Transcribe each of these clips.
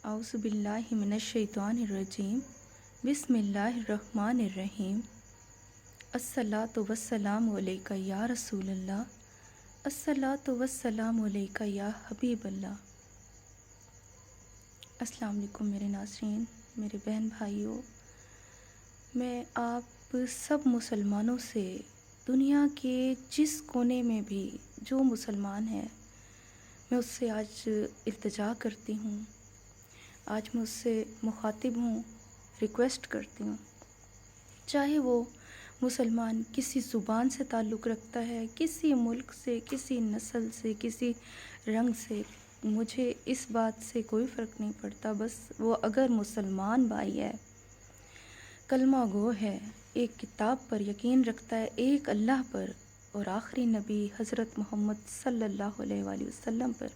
औज़ु बिल्लाहि मिनश शैतानिर रजीम बिस्मिल्लाहिर रहमानिर रहीम अस्सलातु वस्सलामु अलैका या रसूलल्लाह अस्सलातु वस्सलामु अलैका या हबीबल्लाह। अस्सलाम वालेकुम मेरे नाज़रीन, मेरे बहन भाइयों, मैं आप सब मुसलमानों से दुनिया के जिस कोने में भी जो मुसलमान है, मैं उससे आज इल्तिजा करती हूँ। आज मैं उससे मुखातिब हूँ, रिक्वेस्ट करती हूँ। चाहे वो मुसलमान किसी ज़ुबान से ताल्लुक़ रखता है, किसी मुल्क से, किसी नस्ल से, किसी रंग से, मुझे इस बात से कोई फ़र्क नहीं पड़ता। बस वो अगर मुसलमान भाई है, कलमा गो है, एक किताब पर यकीन रखता है, एक अल्लाह पर और आखिरी नबी हज़रत मोहम्मद सल्लल्लाहु अलैहि वसल्लम पर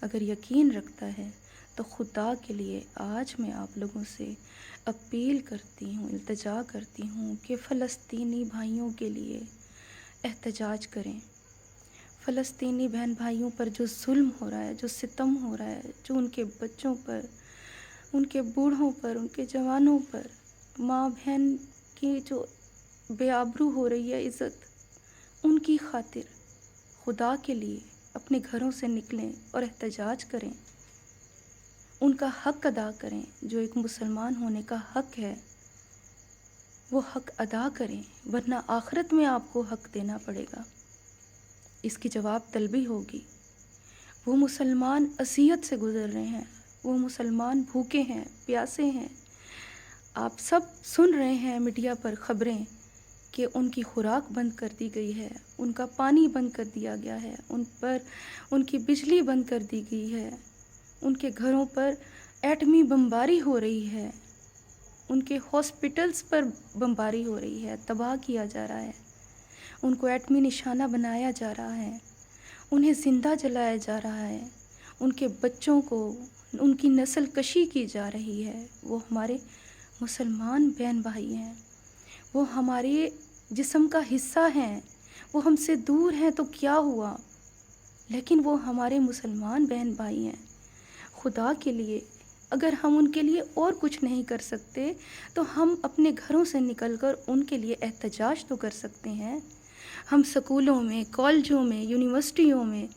अगर यकीन रखता है, तो खुदा के लिए आज मैं आप लोगों से अपील करती हूँ, इल्तिजा करती हूँ कि फ़लस्तीनी भाइयों के लिए एहतजाज करें। फ़लस्तीनी बहन भाइयों पर जो जुल्म हो रहा है, जो सितम हो रहा है, जो उनके बच्चों पर, उनके बूढ़ों पर, उनके जवानों पर, माँ बहन की जो बेआबरू हो रही है इज़्ज़त, उनकी खातिर खुदा के लिए अपने घरों से निकलें और एहतजाज करें, उनका हक़ अदा करें। जो एक मुसलमान होने का हक़ है, वो हक़ अदा करें, वरना आखिरत में आपको हक़ देना पड़ेगा, इसकी जवाब तलबी होगी। वो मुसलमान अज़ियत से गुज़र रहे हैं, वो मुसलमान भूखे हैं, प्यासे हैं। आप सब सुन रहे हैं मीडिया पर ख़बरें कि उनकी खुराक बंद कर दी गई है, उनका पानी बंद कर दिया गया है, उन पर उनकी बिजली बंद कर दी गई है, उनके घरों पर एटमी बमबारी हो रही है, उनके हॉस्पिटल्स पर बमबारी हो रही है, तबाह किया जा रहा है, उनको एटमी निशाना बनाया जा रहा है, उन्हें ज़िंदा जलाया जा रहा है, उनके बच्चों को उनकी नस्ल कशी की जा रही है। वो हमारे मुसलमान बहन भाई हैं, वो हमारे जिस्म का हिस्सा हैं। वो हमसे दूर हैं तो क्या हुआ, लेकिन वो हमारे मुसलमान बहन भाई हैं। खुदा के लिए अगर हम उनके लिए और कुछ नहीं कर सकते, तो हम अपने घरों से निकलकर उनके लिए एहतजाज तो कर सकते हैं। हम स्कूलों में, कॉलेजों में, यूनिवर्सिटियों में,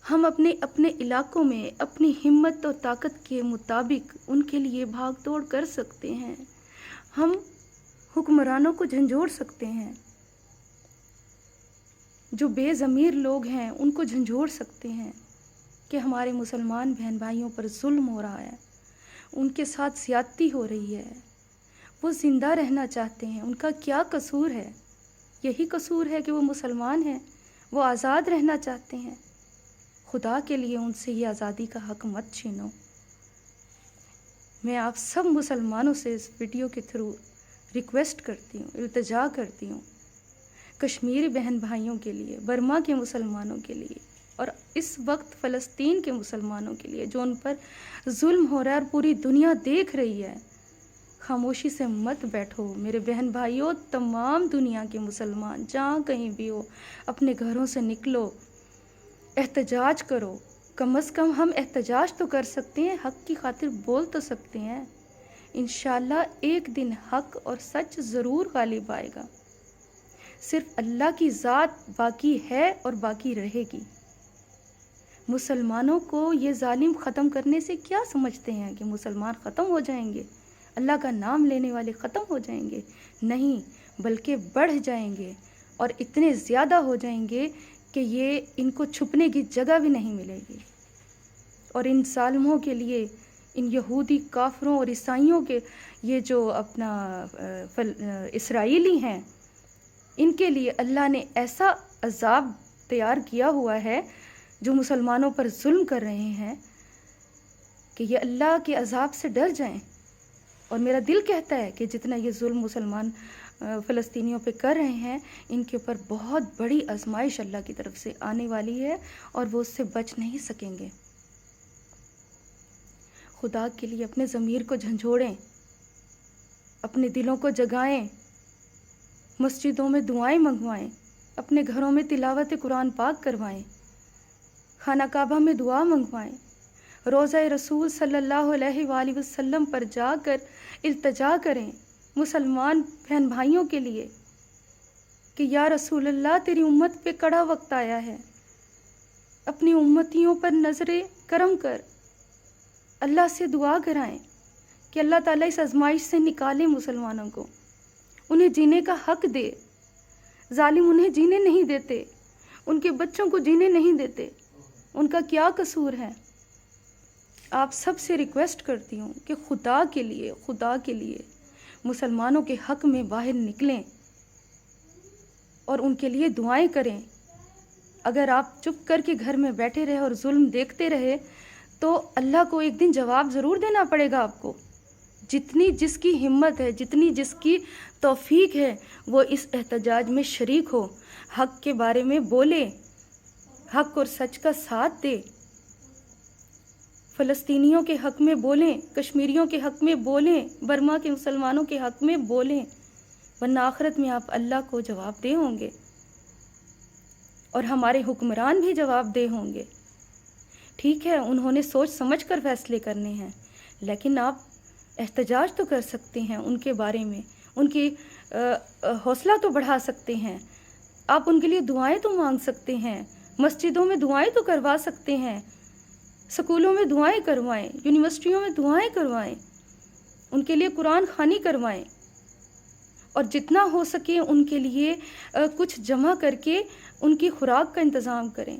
हम अपने अपने इलाकों में अपनी हिम्मत और ताकत के मुताबिक उनके लिए भाग दौड़ कर सकते हैं। हम हुक्मरानों को झंझोड़ सकते हैं, जो बेज़मीर लोग हैं उनको झंझोड़ सकते हैं कि हमारे मुसलमान बहन भाइयों पर जुल्म हो रहा है, उनके साथ ज़्यादती हो रही है, वो ज़िंदा रहना चाहते हैं। उनका क्या कसूर है? यही कसूर है कि वो मुसलमान हैं, वो आज़ाद रहना चाहते हैं। खुदा के लिए उनसे ये आज़ादी का हक़ मत छीनो। मैं आप सब मुसलमानों से इस वीडियो के थ्रू रिक्वेस्ट करती हूँ, इल्तिजा करती हूँ, कश्मीरी बहन भाइयों के लिए, बर्मा के मुसलमानों के लिए और इस वक्त फ़लस्तीन के मुसलमानों के लिए जो उन पर जुल्म हो रहा है और पूरी दुनिया देख रही है। खामोशी से मत बैठो मेरे बहन भाइयों, तमाम दुनिया के मुसलमान जहाँ कहीं भी हो, अपने घरों से निकलो, एहतजाज करो। कम से कम हम एहतजाज तो कर सकते हैं, हक़ की खातिर बोल तो सकते हैं। इंशाअल्लाह एक दिन हक़ और सच ज़रूर गालिब आएगा। सिर्फ अल्लाह की ज़ात बाकी है और बाकी रहेगी। मुसलमानों को ये जालिम ख़त्म करने से क्या समझते हैं कि मुसलमान ख़त्म हो जाएंगे, अल्लाह का नाम लेने वाले ख़त्म हो जाएंगे? नहीं, बल्कि बढ़ जाएंगे और इतने ज़्यादा हो जाएंगे कि ये इनको छुपने की जगह भी नहीं मिलेगी। और इन ज़ालिमों के लिए, इन यहूदी काफरों और ईसाइयों के, ये जो अपना इसराइली हैं, इनके लिए अल्लाह ने ऐसा अज़ाब तैयार किया हुआ है जो मुसलमानों पर जुल्म कर रहे हैं कि ये अल्लाह के अज़ाब से डर जाएं। और मेरा दिल कहता है कि जितना ये जुल्म मुसलमान फ़लस्तीनियों पे कर रहे हैं, इनके ऊपर बहुत बड़ी आजमाइश अल्लाह की तरफ से आने वाली है और वो उससे बच नहीं सकेंगे। खुदा के लिए अपने ज़मीर को झंझोड़ें, अपने दिलों को जगाएं, मस्जिदों में दुआएं मंगवाएं, अपने घरों में तिलावत कुरान पाक करवाएं, खाना काबा में दुआ मंगवाएं, روضہ رسول صلی اللہ علیہ وآلہ وسلم پر جا کر التجا کریں مسلمان بہن بھائیوں کے لیے کہ یا رسول اللہ تیری امت پہ کڑا وقت آیا ہے، اپنی امتیوں پر نظر کرم کر، اللہ سے دعا کرائیں کہ اللہ تعالیٰ اس آزمائش سے نکالے مسلمانوں کو، انہیں جینے کا حق دے۔ ظالم انہیں جینے نہیں دیتے، ان کے بچوں کو جینے نہیں دیتے، ان کا کیا قصور ہے؟ آپ سب سے ریکویسٹ کرتی ہوں کہ خدا کے لیے مسلمانوں کے حق میں باہر نکلیں اور ان کے لیے دعائیں کریں۔ اگر آپ چپ کر کے گھر میں بیٹھے رہے اور ظلم دیکھتے رہے تو اللہ کو ایک دن جواب ضرور دینا پڑے گا آپ کو۔ جتنی جس کی ہمت ہے، جتنی جس کی توفیق ہے، وہ اس احتجاج میں شریک ہو، حق کے بارے میں بولے، حق اور سچ کا ساتھ دے، فلسطینیوں کے حق میں بولیں، کشمیریوں کے حق میں بولیں، برما کے مسلمانوں کے حق میں بولیں، ورنہ آخرت میں آپ اللہ کو جواب دہ ہوں گے اور ہمارے حکمران بھی جواب دہ ہوں گے۔ ٹھیک ہے، انہوں نے سوچ سمجھ کر فیصلے کرنے ہیں، لیکن آپ احتجاج تو کر سکتے ہیں ان کے بارے میں، ان کی حوصلہ تو بڑھا سکتے ہیں، آپ ان کے لیے دعائیں تو مانگ سکتے ہیں، مسجدوں میں دعائیں تو کروا سکتے ہیں، سکولوں میں دعائیں کروائیں، یونیورسٹیوں میں دعائیں کروائیں، ان کے لیے قرآن خوانی کروائیں، اور جتنا ہو سکے ان کے لیے کچھ جمع کر کے ان کی خوراک کا انتظام کریں۔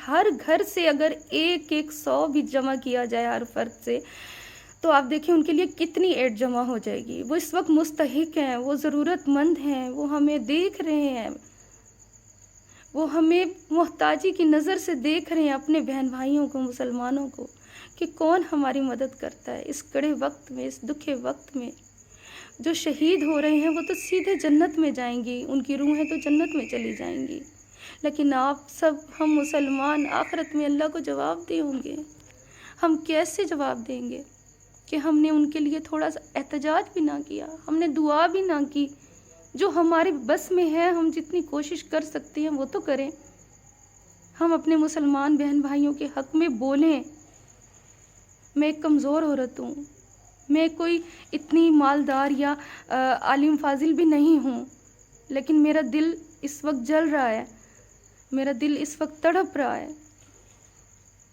ہر گھر سے اگر 100 بھی جمع کیا جائے ہر فرد سے، تو آپ دیکھیں ان کے لیے کتنی ایڈ جمع ہو جائے گی۔ وہ اس وقت مستحق ہیں، وہ ضرورت مند ہیں، وہ ہمیں دیکھ رہے ہیں، وہ ہمیں محتاجی کی نظر سے دیکھ رہے ہیں، اپنے بہن بھائیوں کو، مسلمانوں کو، کہ کون ہماری مدد کرتا ہے اس کڑے وقت میں، اس دکھے وقت میں۔ جو شہید ہو رہے ہیں وہ تو سیدھے جنت میں جائیں گی، ان کی روحیں تو جنت میں چلی جائیں گی، لیکن آپ سب، ہم مسلمان آخرت میں اللہ کو جواب دیں ہوں گے۔ ہم کیسے جواب دیں گے کہ ہم نے ان کے لیے تھوڑا سا احتجاج بھی نہ کیا، ہم نے دعا بھی نہ کی؟ جو ہمارے بس میں ہے، ہم جتنی کوشش کر سکتے ہیں وہ تو کریں، ہم اپنے مسلمان بہن بھائیوں کے حق میں بولیں۔ میں ایک کمزور عورت ہوں، میں کوئی اتنی مالدار یا عالم فاضل بھی نہیں ہوں، لیکن میرا دل اس وقت جل رہا ہے، میرا دل اس وقت تڑپ رہا ہے،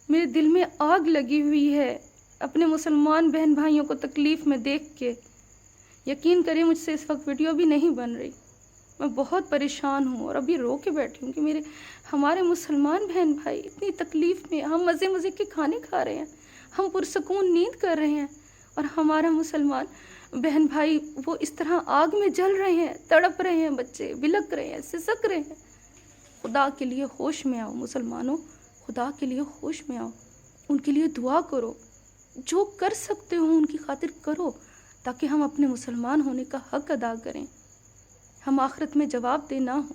میرے دل میں آگ لگی ہوئی ہے اپنے مسلمان بہن بھائیوں کو تکلیف میں دیکھ کے۔ یقین کریں مجھ سے اس وقت ویڈیو بھی نہیں بن رہی، میں بہت پریشان ہوں اور ابھی رو کے بیٹھی ہوں کہ ہمارے مسلمان بہن بھائی اتنی تکلیف میں، ہم مزے مزے کے کھانے کھا رہے ہیں، ہم پرسکون نیند کر رہے ہیں، اور ہمارا مسلمان بہن بھائی وہ اس طرح آگ میں جل رہے ہیں، تڑپ رہے ہیں، بچے بلک رہے ہیں، سسک رہے ہیں۔ خدا کے لیے ہوش میں آؤ مسلمانوں، خدا کے لیے ہوش میں آؤ، ان کے لیے دعا کرو، جو کر سکتے ہو ان کی خاطر کرو، تاکہ ہم اپنے مسلمان ہونے کا حق ادا کریں، ہم آخرت میں جواب دہ نہ ہوں۔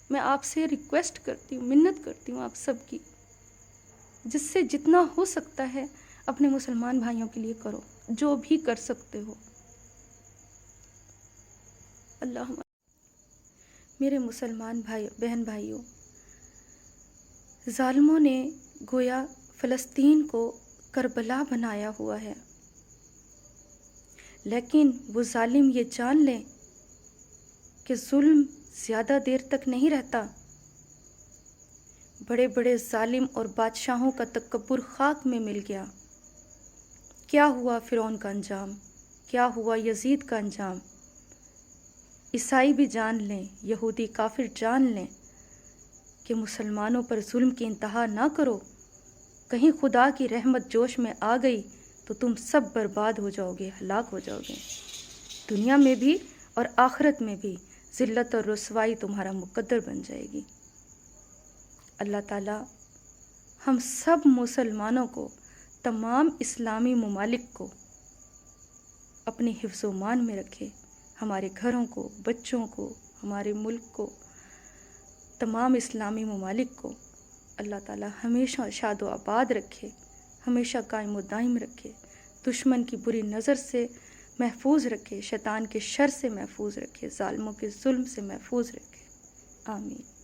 میں آپ سے ریکویسٹ کرتی ہوں، منت کرتی ہوں آپ سب کی، جس سے جتنا ہو سکتا ہے اپنے مسلمان بھائیوں کے لیے کرو، جو بھی کر سکتے ہو۔ اللہم میرے مسلمان بہن بھائیوں، ظالموں نے گویا فلسطین کو کربلا بنایا ہوا ہے، لیکن وہ ظالم یہ جان لیں کہ ظلم زیادہ دیر تک نہیں رہتا۔ بڑے بڑے ظالم اور بادشاہوں کا تکبر خاک میں مل گیا۔ کیا ہوا فرعون کا انجام، کیا ہوا یزید کا انجام؟ عیسائی بھی جان لیں، یہودی کافر جان لیں کہ مسلمانوں پر ظلم کی انتہا نہ کرو، کہیں خدا کی رحمت جوش میں آ گئی تو تم سب برباد ہو جاؤ گے، ہلاک ہو جاؤ گے، دنیا میں بھی اور آخرت میں بھی ذلت اور رسوائی تمہارا مقدر بن جائے گی۔ اللہ تعالیٰ ہم سب مسلمانوں کو، تمام اسلامی ممالک کو اپنے حفظ و مان میں رکھے، ہمارے گھروں کو، بچوں کو، ہمارے ملک کو، تمام اسلامی ممالک کو اللہ تعالیٰ ہمیشہ شاد و آباد رکھے، ہمیشہ قائم و دائم رکھے، دشمن کی بری نظر سے محفوظ رکھے، شیطان کے شر سے محفوظ رکھے، ظالموں کے ظلم سے محفوظ رکھے۔ آمین۔